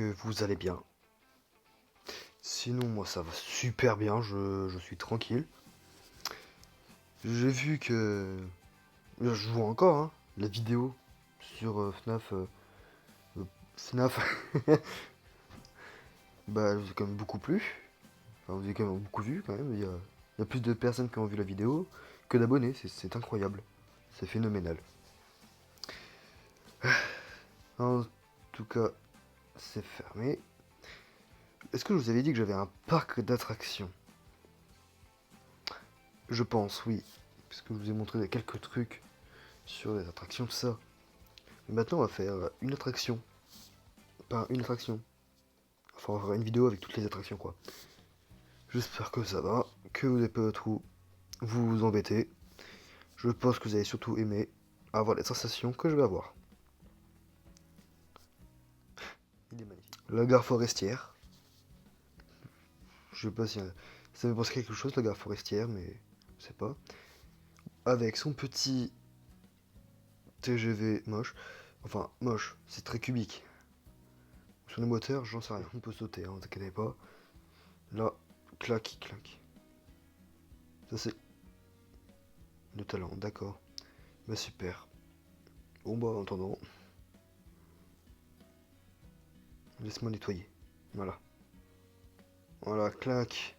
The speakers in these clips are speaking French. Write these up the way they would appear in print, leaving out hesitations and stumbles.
que vous allez bien. Sinon, moi ça va super bien, je suis tranquille. J'ai vu que... Je joue encore, hein, la vidéo sur FNAF. FNAF, bah, j'ai quand même beaucoup plu. Enfin, vous avez quand même beaucoup vu, quand même. Il y a plus de personnes qui ont vu la vidéo que d'abonnés, c'est incroyable. C'est phénoménal. En tout cas, c'est fermé. Est-ce que je vous avais dit que j'avais un parc d'attractions? Je pense, oui. Parce que je vous ai montré quelques trucs sur les attractions, tout ça. Mais maintenant, on va faire une attraction. Pas une attraction. Enfin, on va faire une vidéo avec toutes les attractions, quoi. J'espère que ça va, que vous n'avez pas trop vous embêter. Je pense que vous allez surtout aimer avoir les sensations que je vais avoir. Il est magnifique. La gare forestière. Je sais pas si ça me pense quelque chose, la gare forestière, mais je sais pas. Avec son petit TGV moche. Enfin, moche, c'est très cubique. Sur les moteurs, j'en sais rien. On peut sauter, hein, ne t'inquiète pas. Là, clac, clac. Ça, c'est le talent, d'accord. Bah, super. Bon, bah, en attendant, laisse-moi nettoyer. Voilà. Voilà, clac.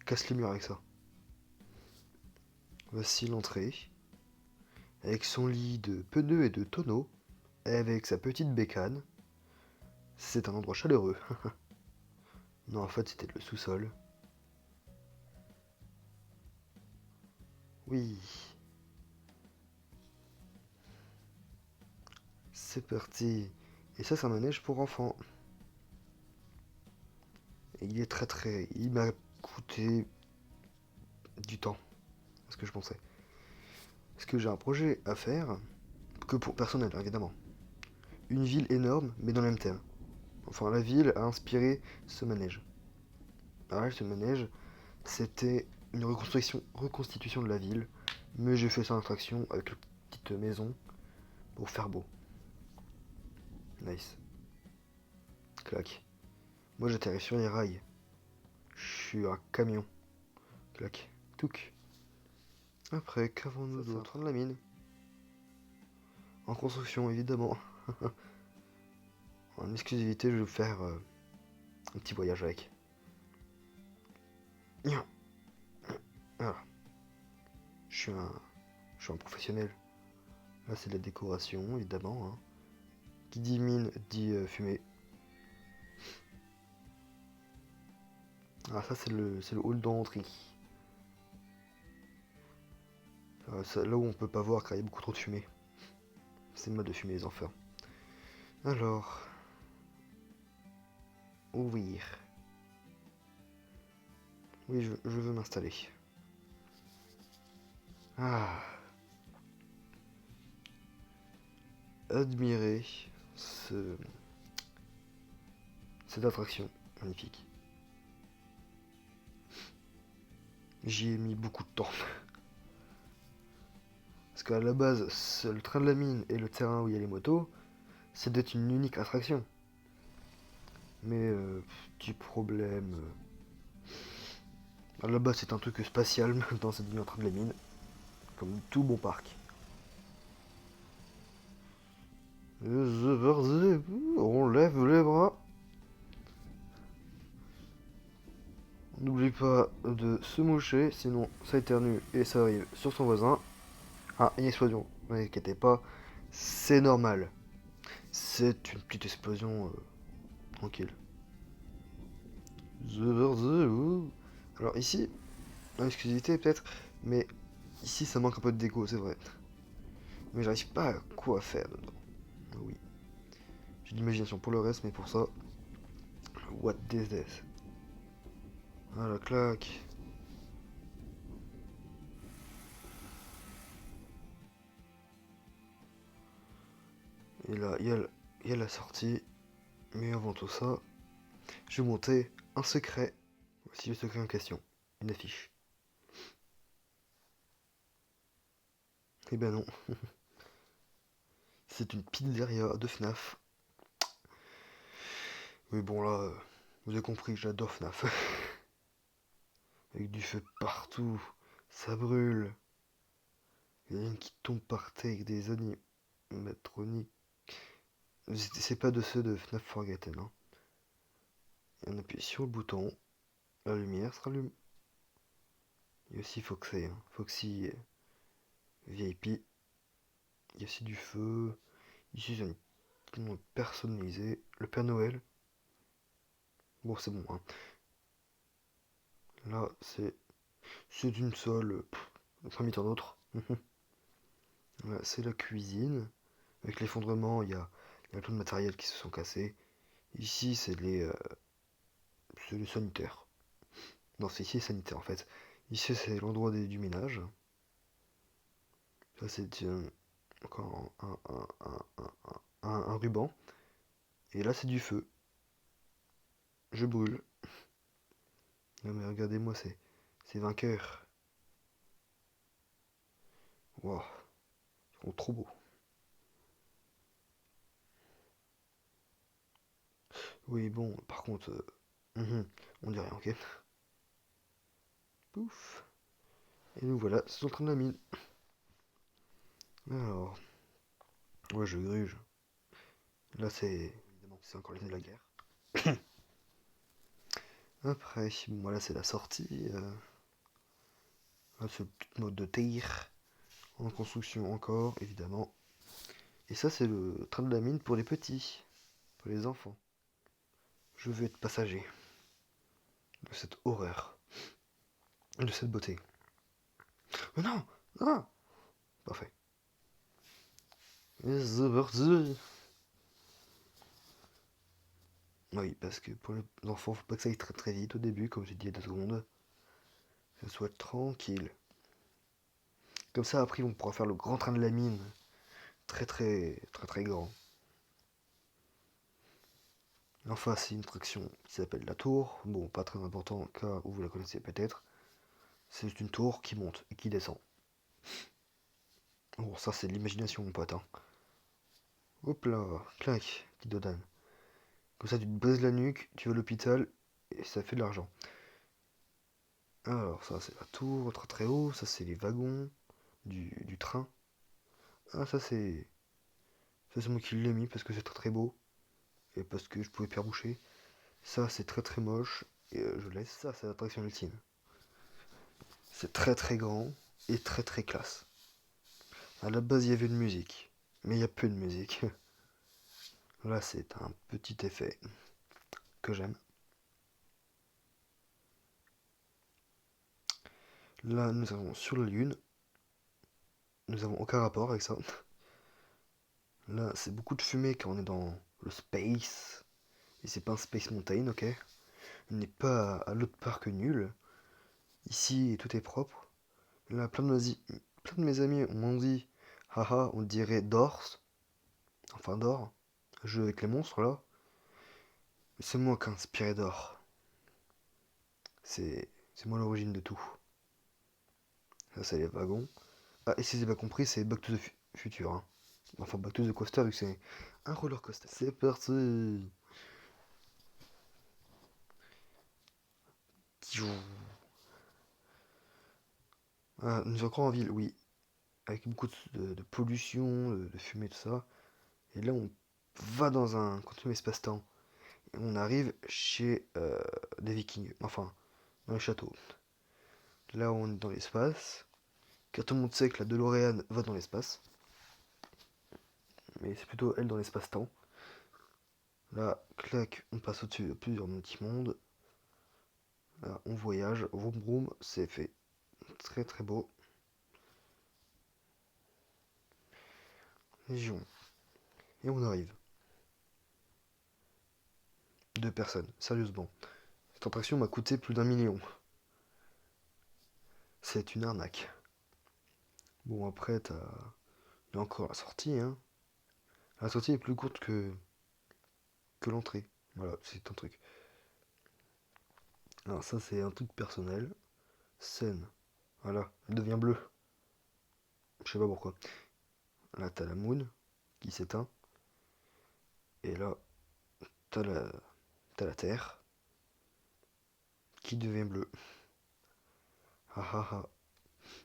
Casse les murs avec ça. Voici l'entrée. Avec son lit de pneus et de tonneaux. Et avec sa petite bécane. C'est un endroit chaleureux. Non, en fait, c'était le sous-sol. Oui. C'est parti. Et ça, c'est un manège pour enfants. Et il est très... Il m'a coûté du temps. Ce que je pensais. Parce que j'ai un projet à faire. Que pour personnel, évidemment. Une ville énorme, mais dans le même thème. Enfin, la ville a inspiré ce manège. Ah, ce manège, c'était une reconstitution de la ville. Mais j'ai fait ça en attraction avec une petite maison pour faire beau. Nice. Clac. Moi, j'atterris sur les rails. Je suis un camion. Clac. Touc. Après, qu'avons-nous d'autre? De la mine. En construction, évidemment. En exclusivité, je vais faire un petit voyage avec. Voilà. Je suis un, je suis un professionnel. Là, c'est de la décoration, évidemment. Hein. Qui dit mine dit fumée. Ah, ça, c'est le hall d'entrée. Là où on peut pas voir car il y a beaucoup trop de fumée. C'est le mode de fumer les enfants. Alors, ouvrir. Oui, je veux m'installer. Ah, admirer cette attraction magnifique. J'y ai mis beaucoup de temps. Parce qu'à la base, le train de la mine et le terrain où il y a les motos, c'était une unique attraction. Mais petit problème. À la base, c'est un truc spatial, maintenant c'est devenu un train de la mine. Comme tout bon parc. On lève les bras. N'oublie pas de se moucher, sinon ça éternue et ça arrive sur son voisin. Ah, une explosion, ne vous inquiétez pas, c'est normal. C'est une petite explosion tranquille. Alors ici, en exclusivité peut-être, mais ici ça manque un peu de déco, c'est vrai. Mais j'arrive pas à quoi faire dedans. Oui, j'ai de l'imagination pour le reste, mais pour ça, what is this? Voilà, clac. Et là, il y a la sortie. Mais avant tout ça, je vais monter un secret. Voici le secret en question. Une affiche. Eh ben non. C'est une pizzeria de FNAF. Mais bon, là, vous avez compris, j'adore FNAF. Avec du feu partout, ça brûle. Il y a une qui tombe par terre avec des animatroniques. C'est pas de ceux de FNAF Forgotten, hein. Et on appuie sur le bouton, la lumière se rallume. Il y a aussi Foxy, hein. Foxy VIP. Il y a aussi du feu. Ici, c'est une personnalisé. Le Père Noël. Bon, c'est bon, hein. Là, c'est une seule. Parmi tant d'autres. Là, c'est la cuisine. Avec l'effondrement, il y a plein de matériel qui se sont cassés. Ici, c'est les sanitaires. Non, c'est ici les sanitaires en fait. Ici, c'est l'endroit du ménage. Ça, c'est encore un ruban. Et là, c'est du feu. Je brûle. Non, mais regardez-moi, c'est vainqueur. Waouh, ils sont trop beaux. Oui, bon, par contre, on dit rien, ok? Pouf. Et nous voilà, c'est en train de la mine. Alors, ouais, je gruge. Là, évidemment, c'est encore les de la guerre. Après, bon, voilà, c'est la sortie. Là, ce petit mode de tir. En construction encore, évidemment. Et ça, c'est le train de la mine pour les petits, pour les enfants. Je veux être passager de cette horreur, de cette beauté. Mais non, non. Parfait. Et c'est parti. Oui, parce que pour les enfants, faut pas que ça aille très très vite au début, comme j'ai dit il y a 2 secondes. Que ce soit tranquille. Comme ça, après, on pourra faire le grand train de la mine. Très très très très grand. Enfin, c'est une traction qui s'appelle la tour. Bon, pas très important, car vous la connaissez peut-être. C'est une tour qui monte et qui descend. Bon, ça, c'est de l'imagination, mon pote, hein. Hop là, clac, petit dodan. Comme ça, tu te brises la nuque, tu vas à l'hôpital, et ça fait de l'argent. Alors, ça, c'est la tour, très très haut. Ça, c'est les wagons du train. Ah, ça, c'est. Ça, c'est moi qui l'ai mis parce que c'est très très beau. Et parce que je pouvais pas boucher. Ça, c'est très très moche. Et je laisse ça, c'est l'attraction ultime. C'est très très grand et très très classe. À la base, il y avait une musique. Mais il y a peu de musique. Là, c'est un petit effet que j'aime. Là, nous avons sur la Lune. Nous avons aucun rapport avec ça. Là, c'est beaucoup de fumée quand on est dans le space. Et c'est pas un Space Mountain, ok? On n'est pas à l'autre parc nul. Ici, tout est propre. Là, plein de mes amis m'ont dit, haha, on dirait Doors, enfin d'or, jeu avec les monstres là. Mais c'est moi qui ai inspiré d'or. C'est moi l'origine de tout. Ça, c'est les wagons. Ah, et si j'ai pas compris, c'est Back to the Future, hein. Enfin, Back to the Coaster, vu que c'est un roller coaster. C'est parti! Ah, nous sommes encore en ville, oui. Avec beaucoup de pollution, de fumée, tout ça. Et là, on va dans un continuum espace-temps. Et on arrive chez des vikings. Enfin, dans le château. Là, on est dans l'espace. Car tout le monde sait que la DeLorean va dans l'espace. Mais c'est plutôt elle dans l'espace-temps. Là, clac, on passe au-dessus de plusieurs petits mondes. Là, on voyage. Vroom vroom, c'est fait. Très très beau. Légion. Et on arrive. 2 personnes, sérieusement. Cette attraction m'a coûté plus d'1 million. C'est une arnaque. Bon, après, il y a encore la sortie, hein. La sortie est plus courte que l'entrée. Voilà, c'est un truc. Alors ça, c'est un truc personnel. Scène. Voilà, elle devient bleue. Je sais pas pourquoi. Là, t'as la moon qui s'éteint. Et là, t'as t'as la terre qui devient bleue. Ah ah ah.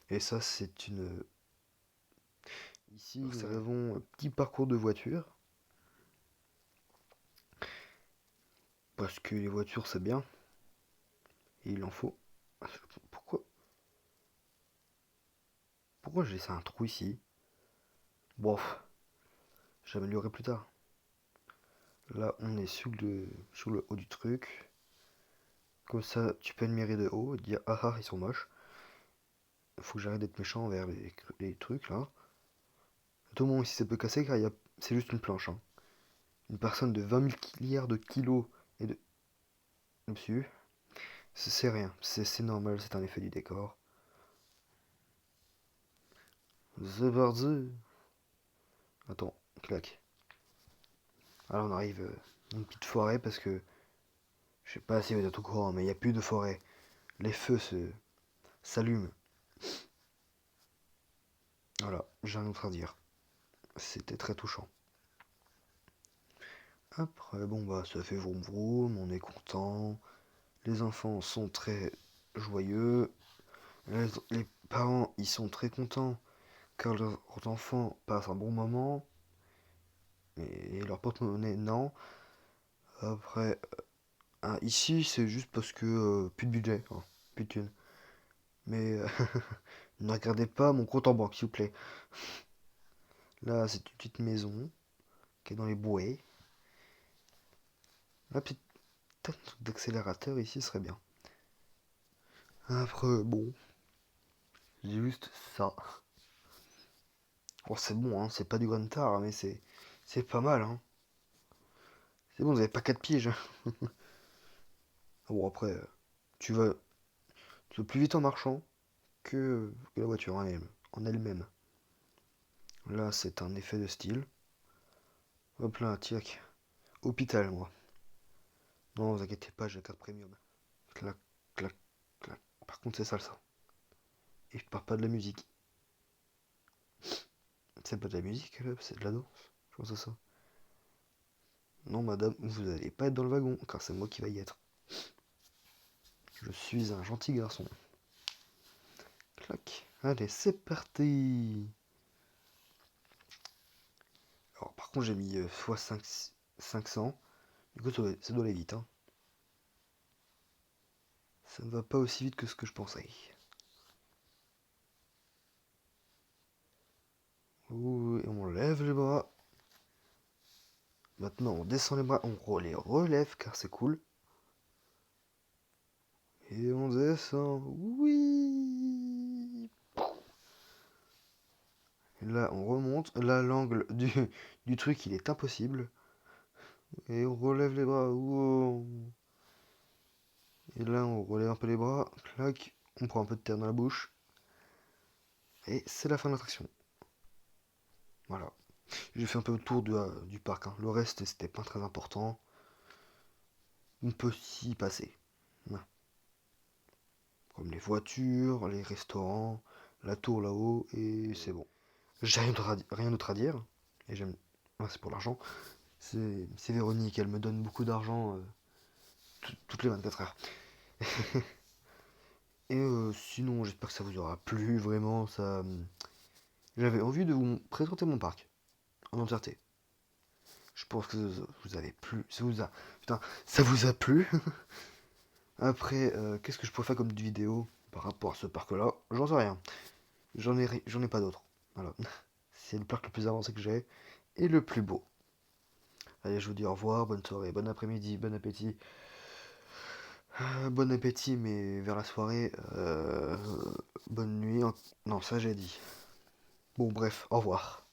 Et ça, c'est une... Ici, nous avons un petit parcours de voiture. Parce que les voitures, c'est bien. Et il en faut. Pourquoi Pourquoi j'ai laissé un trou ici? Bof, j'améliorerai plus tard. Là, on est sur le haut du truc. Comme ça, tu peux admirer de haut et dire ah ah, ils sont moches. Faut que j'arrête d'être méchant envers les trucs là. À tout moment ici, ça peut casser car c'est juste une planche. Hein. Une personne de 20 000 milliards de kilos et de. Dessus, c'est rien. C'est normal, c'est un effet du décor. The parti. Attends, clac. Alors on arrive dans une petite forêt parce que je sais pas si vous êtes au courant, mais il n'y a plus de forêt. Les feux s'allument. Voilà, j'ai rien d'autre à dire. C'était très touchant. Après, bon bah ça fait vroom vroom, on est content. Les enfants sont très joyeux. Les parents, ils sont très contents car leurs enfants passent un bon moment. Et leur porte-monnaie, non. Après, ici, c'est juste parce que plus de budget, hein, plus de thunes. Mais ne regardez pas mon compte en banque, s'il vous plaît. Là, c'est une petite maison qui est dans les bouées. La petite truc d'accélérateur ici serait bien. Après, bon, j'ai juste ça. Bon, c'est bon, hein, c'est pas du Guntard, mais c'est pas mal, hein. C'est bon, vous avez pas 4 pièges. Bon, après, tu vas plus vite en marchant que la voiture en elle-même. Là, c'est un effet de style. Hop là, tiac. Hôpital, moi. Non, vous inquiétez pas, j'ai la carte premium. Clac, clac, clac. Par contre, c'est sale ça. Et je parle pas de la musique. C'est pas de la musique, là, c'est de la danse. Je pense à ça. Non, madame, vous allez pas être dans le wagon, car c'est moi qui vais y être. Je suis un gentil garçon. Clac. Allez, c'est parti. Alors, par contre, j'ai mis x 500. Du coup, ça doit aller vite. Hein. Ça ne va pas aussi vite que ce que je pensais. Ouh, et on lève les bras. Maintenant, on descend les bras, on les relève car c'est cool. Et on descend. Oui. Et là, on remonte. Là, l'angle du truc, il est impossible. Et on relève les bras. Wow. Et là, on relève un peu les bras. Clac. On prend un peu de terre dans la bouche. Et c'est la fin de l'attraction. Voilà. J'ai fait un peu le tour du parc. Hein. Le reste, c'était pas très important. On peut s'y passer. Ouais. Comme les voitures, les restaurants, la tour là-haut, et c'est bon. J'ai rien d'autre à dire. Et j'aime. Ah, c'est pour l'argent. C'est Véronique, elle me donne beaucoup d'argent toutes les 24 heures. Et sinon, j'espère que ça vous aura plu, vraiment. J'avais envie de vous présenter mon parc en entièreté. Je pense que vous avez plu. Putain, ça vous a plu. Après, qu'est-ce que je pourrais faire comme vidéo par rapport à ce parc-là? J'en sais rien. J'en ai pas d'autres. Voilà. C'est le parc le plus avancé que j'ai et le plus beau. Allez, je vous dis au revoir, bonne soirée, bon après-midi, bon appétit. Bon appétit, mais vers la soirée, bonne nuit. Non, ça j'ai dit. Bon, bref, au revoir.